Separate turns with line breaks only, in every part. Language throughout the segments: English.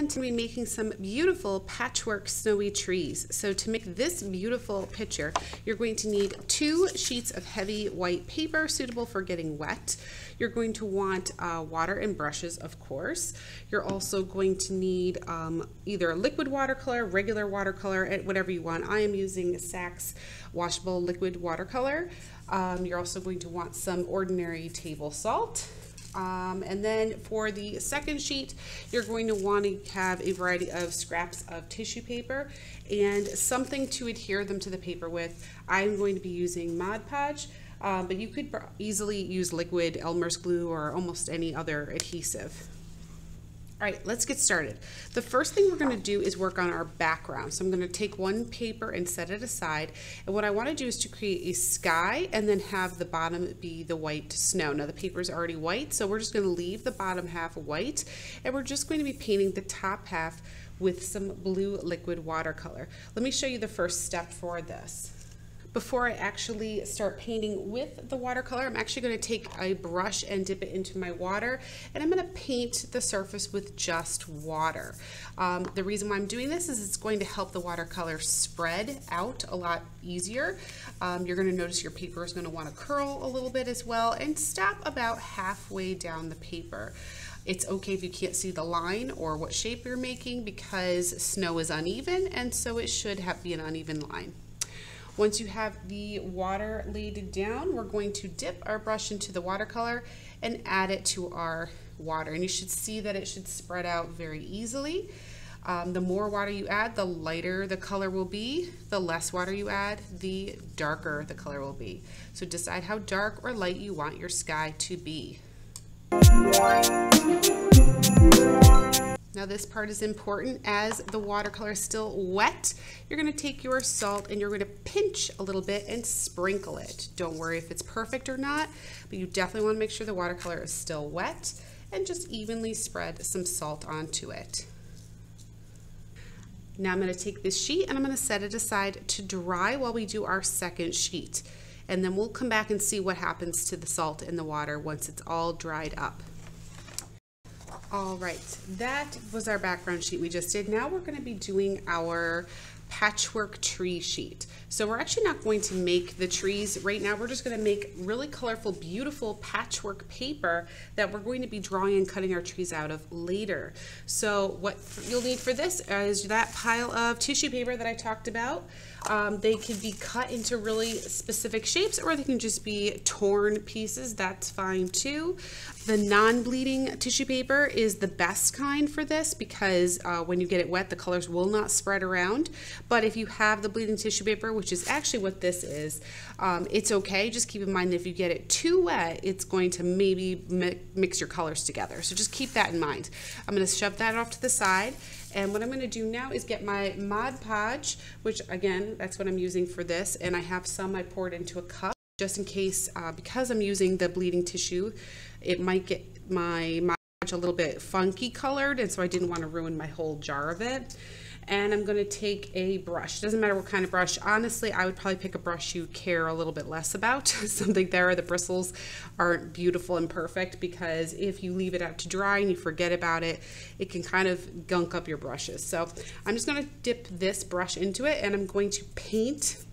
To be making some beautiful patchwork snowy trees. So to make this beautiful picture, you're going to need 2 sheets of heavy white paper suitable for getting wet. You're going to want water and brushes, of course. You're also going to need either liquid watercolor, regular watercolor, whatever you want. I am using Saks washable liquid watercolor. You're also going to want some ordinary table salt. And then for the second sheet, you're going to want to have a variety of scraps of tissue paper and something to adhere them to the paper with. I'm going to be using Mod Podge, but you could easily use liquid Elmer's glue or almost any other adhesive. All right, let's get started. The first thing we're going to do is work on our background. So I'm going to take one paper and set it aside. And what I want to do is to create a sky and then have the bottom be the white snow. Now the paper is already white, so we're just going to leave the bottom half white. And we're just going to be painting the top half with some blue liquid watercolor. Let me show you the first step for this. Before I actually start painting with the watercolor, I'm actually going to take a brush and dip it into my water, and I'm going to paint the surface with just water. The reason why I'm doing this is it's going to help the watercolor spread out a lot easier. You're going to notice your paper is going to want to curl a little bit as well, and stop about halfway down the paper. It's okay if you can't see the line or what shape you're making because snow is uneven, and so it should be an uneven line. Once you have the water laid down, we're going to dip our brush into the watercolor and add it to our water. And you should see that it should spread out very easily. The more water you add, the lighter the color will be. The less water you add, the darker the color will be. So decide how dark or light you want your sky to be. Now this part is important. As the watercolor is still wet, you're going to take your salt and you're going to pinch a little bit and sprinkle it. Don't worry if it's perfect or not, but you definitely want to make sure the watercolor is still wet and just evenly spread some salt onto it. Now I'm going to take this sheet and I'm going to set it aside to dry while we do our second sheet. And then we'll come back and see what happens to the salt in the water once it's all dried up. All right, that was our background sheet we just did. Now we're going to be doing our patchwork tree sheet. So we're actually not going to make the trees right now. We're just going to make really colorful, beautiful patchwork paper that we're going to be drawing and cutting our trees out of later. So what you'll need for this is that pile of tissue paper that I talked about. They can be cut into really specific shapes, or they can just be torn pieces. That's fine too. The non-bleeding tissue paper is the best kind for this because when you get it wet, the colors will not spread around. But if you have the bleeding tissue paper, which is actually what this is, it's okay. Just keep in mind that if you get it too wet, it's going to maybe mix your colors together. So just keep that in mind. I'm going to shove that off to the side. And what I'm going to do now is get my Mod Podge, which again, that's what I'm using for this. And I have some I poured into a cup just in case, because I'm using the bleeding tissue, it might get my Mod Podge a little bit funky colored. And so I didn't want to ruin my whole jar of it. And I'm going to take a brush. Doesn't matter what kind of brush. Honestly, I would probably pick a brush you care a little bit less about. Something there, the bristles aren't beautiful and perfect because if you leave it out to dry and you forget about it, it can kind of gunk up your brushes. So I'm just going to dip this brush into it and I'm going to paint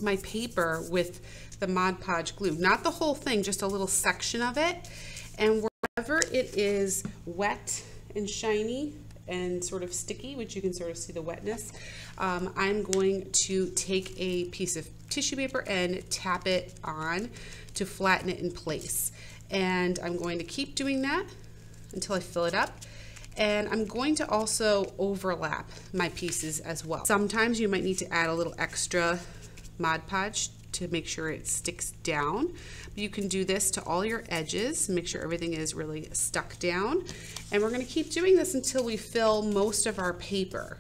my paper with the Mod Podge glue. Not the whole thing, just a little section of it. And wherever it is wet and shiny and sort of sticky, which you can sort of see the wetness, I'm going to take a piece of tissue paper and tap it on to flatten it in place. And I'm going to keep doing that until I fill it up. And I'm going to also overlap my pieces as well. Sometimes you might need to add a little extra Mod Podge to make sure it sticks down. You can do this to all your edges, make sure everything is really stuck down. And we're going to keep doing this until we fill most of our paper.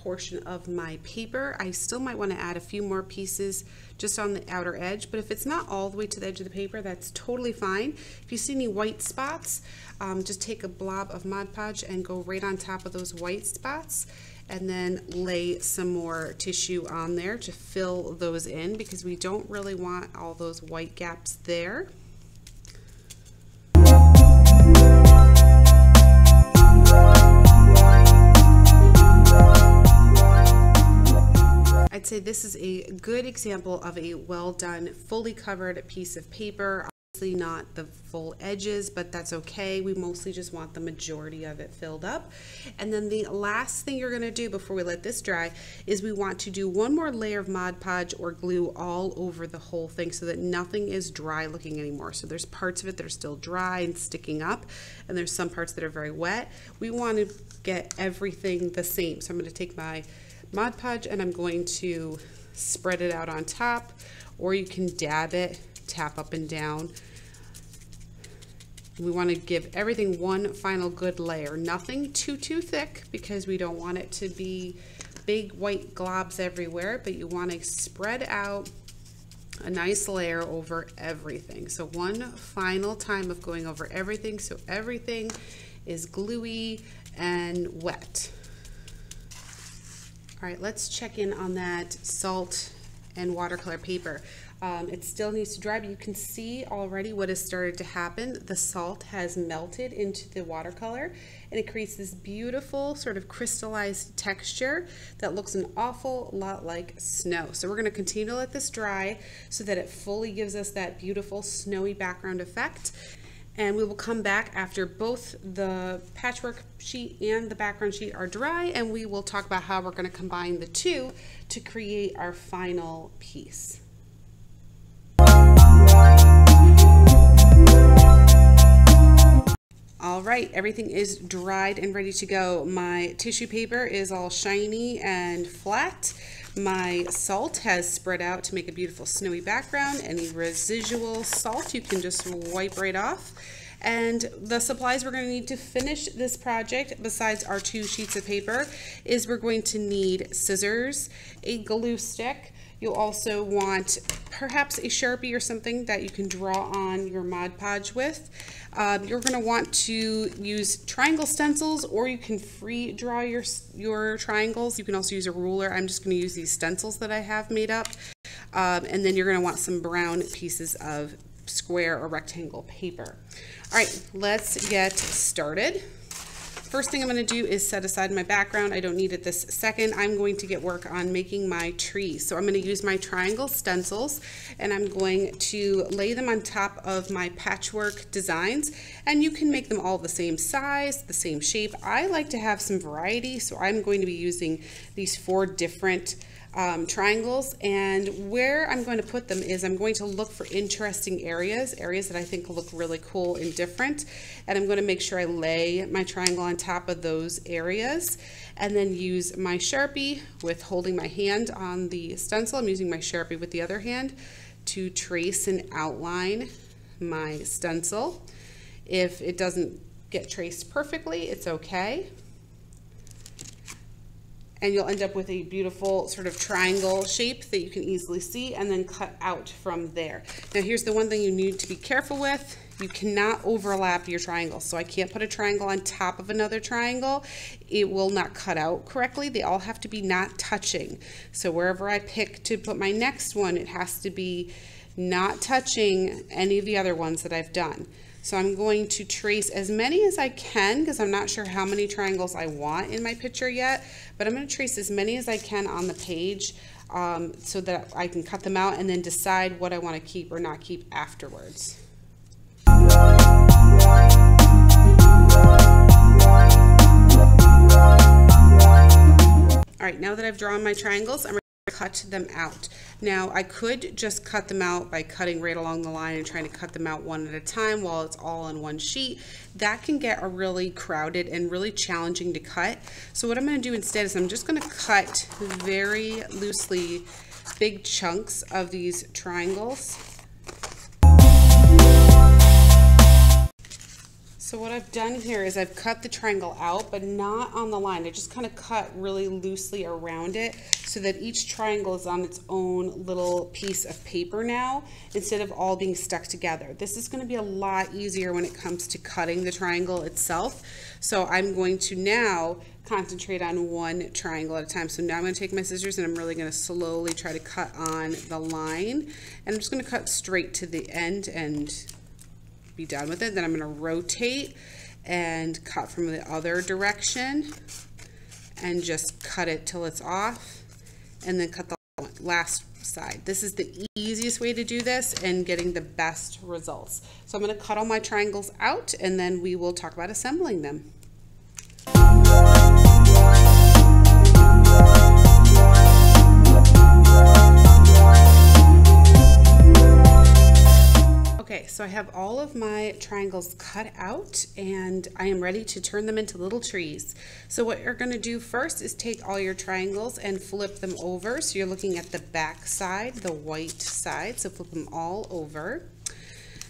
portion of my paper. I still might want to add a few more pieces just on the outer edge, but if it's not all the way to the edge of the paper, that's totally fine. If you see any white spots, just take a blob of Mod Podge and go right on top of those white spots, and then lay some more tissue on there to fill those in, because we don't really want all those white gaps there. I'd say this is a good example of a well done, fully covered piece of paper. Obviously not the full edges, but that's okay. We mostly just want the majority of it filled up. And then the last thing you're gonna do before we let this dry is we want to do one more layer of Mod Podge or glue all over the whole thing so that nothing is dry looking anymore. So there's parts of it that are still dry and sticking up, and there's some parts that are very wet. We want to get everything the same. So I'm gonna take my Mod Podge and I'm going to spread it out on top, or you can dab it, tap up and down. We want to give everything one final good layer, nothing too thick, because we don't want it to be big white globs everywhere, but you want to spread out a nice layer over everything. So one final time of going over everything so everything is gluey and wet. All right, let's check in on that salt and watercolor paper. It still needs to dry, but you can see already what has started to happen. The salt has melted into the watercolor, and it creates this beautiful sort of crystallized texture that looks an awful lot like snow. So we're going to continue to let this dry so that it fully gives us that beautiful snowy background effect. And we will come back after both the patchwork sheet and the background sheet are dry, and we will talk about how we're going to combine the two to create our final piece. All right, everything is dried and ready to go. My tissue paper is all shiny and flat. My salt has spread out to make a beautiful snowy background. Any residual salt you can just wipe right off. And the supplies we're going to need to finish this project, besides our 2 sheets of paper, is we're going to need scissors, a glue stick. You'll also want perhaps a Sharpie or something that you can draw on your Mod Podge with. You're going to want to use triangle stencils, or you can free draw your triangles. You can also use a ruler. I'm just going to use these stencils that I have made up. And then you're going to want some brown pieces of square or rectangle paper. All right, let's get started. First thing I'm going to do is set aside my background. I don't need it this second. I'm going to get work on making my tree. So I'm going to use my triangle stencils, and I'm going to lay them on top of my patchwork designs, and you can make them all the same size, the same shape. I like to have some variety, so I'm going to be using these 4 different triangles, and where I'm going to put them is I'm going to look for interesting areas that I think look really cool and different, and I'm going to make sure I lay my triangle on top of those areas, and then use my Sharpie with holding my hand on the stencil. I'm using my Sharpie with the other hand to trace and outline my stencil. If it doesn't get traced perfectly, it's okay. And you'll end up with a beautiful sort of triangle shape that you can easily see, and then cut out from there. Now here's the one thing you need to be careful with. You cannot overlap your triangles. So I can't put a triangle on top of another triangle. It will not cut out correctly. They all have to be not touching. So wherever I pick to put my next one, it has to be not touching any of the other ones that I've done. So I'm going to trace as many as I can, because I'm not sure how many triangles I want in my picture yet, but I'm going to trace as many as I can on the page so that I can cut them out and then decide what I want to keep or not keep afterwards. All right, now that I've drawn my triangles, I'm cut them out. Now I could just cut them out by cutting right along the line and trying to cut them out one at a time while it's all on one sheet. That can get a really crowded and really challenging to cut. So what I'm going to do instead is I'm just going to cut very loosely big chunks of these triangles. So what I've done here is I've cut the triangle out, but not on the line. I just kind of cut really loosely around it so that each triangle is on its own little piece of paper now, instead of all being stuck together. This is going to be a lot easier when it comes to cutting the triangle itself. So I'm going to now concentrate on one triangle at a time. So now I'm going to take my scissors and I'm really going to slowly try to cut on the line. And I'm just going to cut straight to the end and be done with it. Then I'm going to rotate and cut from the other direction and just cut it till it's off, and then cut the last side. This is the easiest way to do this and getting the best results. So I'm going to cut all my triangles out and then we will talk about assembling them. Okay, so I have all of my triangles cut out and I am ready to turn them into little trees. So what you're going to do first is take all your triangles and flip them over. So you're looking at the back side, the white side, so flip them all over.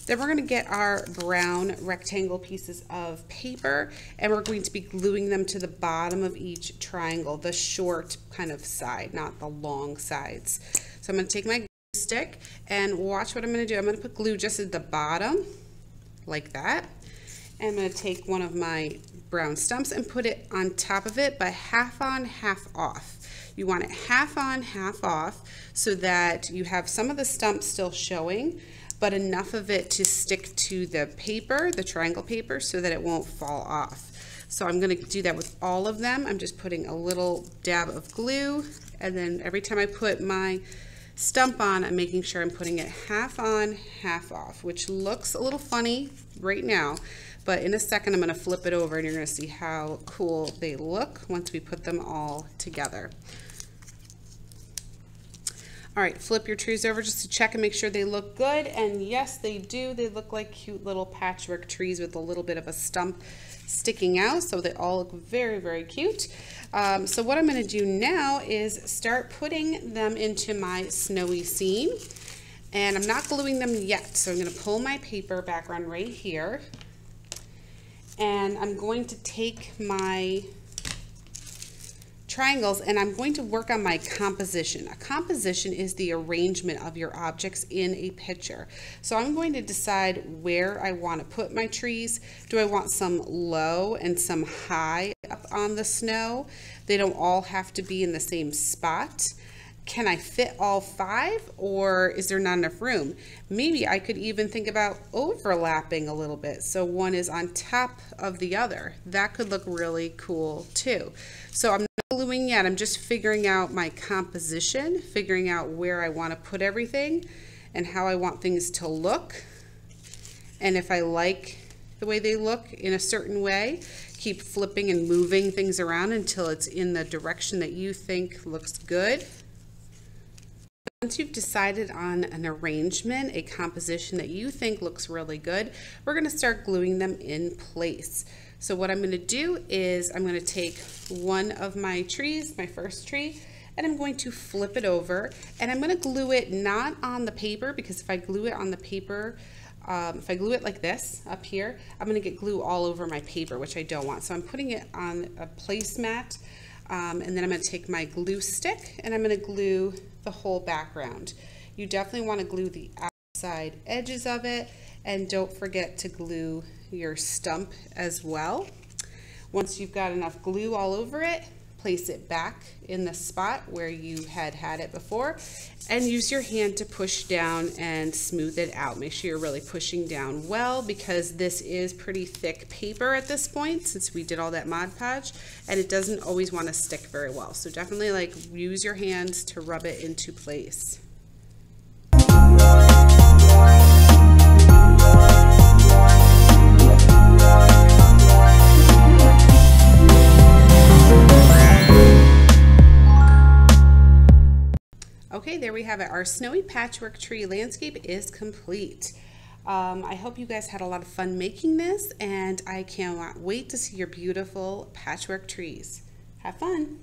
Then we're going to get our brown rectangle pieces of paper and we're going to be gluing them to the bottom of each triangle, the short kind of side, not the long sides. So I'm going to take my stick and watch what I'm going to do. I'm going to put glue just at the bottom like that. And I'm going to take one of my brown stumps and put it on top of it, but half on, half off. You want it half on, half off so that you have some of the stumps still showing, but enough of it to stick to the paper, the triangle paper, so that it won't fall off. So I'm going to do that with all of them. I'm just putting a little dab of glue, and then every time I put my stump on, I'm making sure I'm putting it half on, half off, which looks a little funny right now, but in a second I'm going to flip it over and you're going to see how cool they look once we put them all together. All right, flip your trees over just to check and make sure they look good, and yes, they do. They look like cute little patchwork trees with a little bit of a stump sticking out, so they all look very, very cute. So what I'm going to do now is start putting them into my snowy scene, and I'm not gluing them yet. So I'm going to pull my paper background right here, and I'm going to take my triangles and I'm going to work on my composition. A composition is the arrangement of your objects in a picture. So I'm going to decide where I want to put my trees. Do I want some low and some high up on the snow? They don't all have to be in the same spot. Can I fit all 5, or is there not enough room? Maybe I could even think about overlapping a little bit, so one is on top of the other. That could look really cool too. So I'm not gluing yet, I'm just figuring out my composition, figuring out where I want to put everything and how I want things to look. And if I like the way they look in a certain way, keep flipping and moving things around until it's in the direction that you think looks good. Once you've decided on an arrangement, a composition that you think looks really good, we're going to start gluing them in place. So what I'm going to do is I'm going to take one of my trees, my first tree, and I'm going to flip it over, and I'm going to glue it not on the paper, because if I glue it on the paper, if I glue it like this up here, I'm going to get glue all over my paper, which I don't want. So I'm putting it on a placemat. And then I'm going to take my glue stick and I'm going to glue the whole background. You definitely want to glue the outside edges of it, and don't forget to glue your stump as well. Once you've got enough glue all over it, place it back in the spot where you had it before, and use your hand to push down and smooth it out. Make sure you're really pushing down well, because this is pretty thick paper at this point since we did all that Mod Podge, and it doesn't always want to stick very well. So definitely use your hands to rub it into place. Okay, there we have it. Our snowy patchwork tree landscape is complete. I hope you guys had a lot of fun making this, and I cannot wait to see your beautiful patchwork trees. Have fun!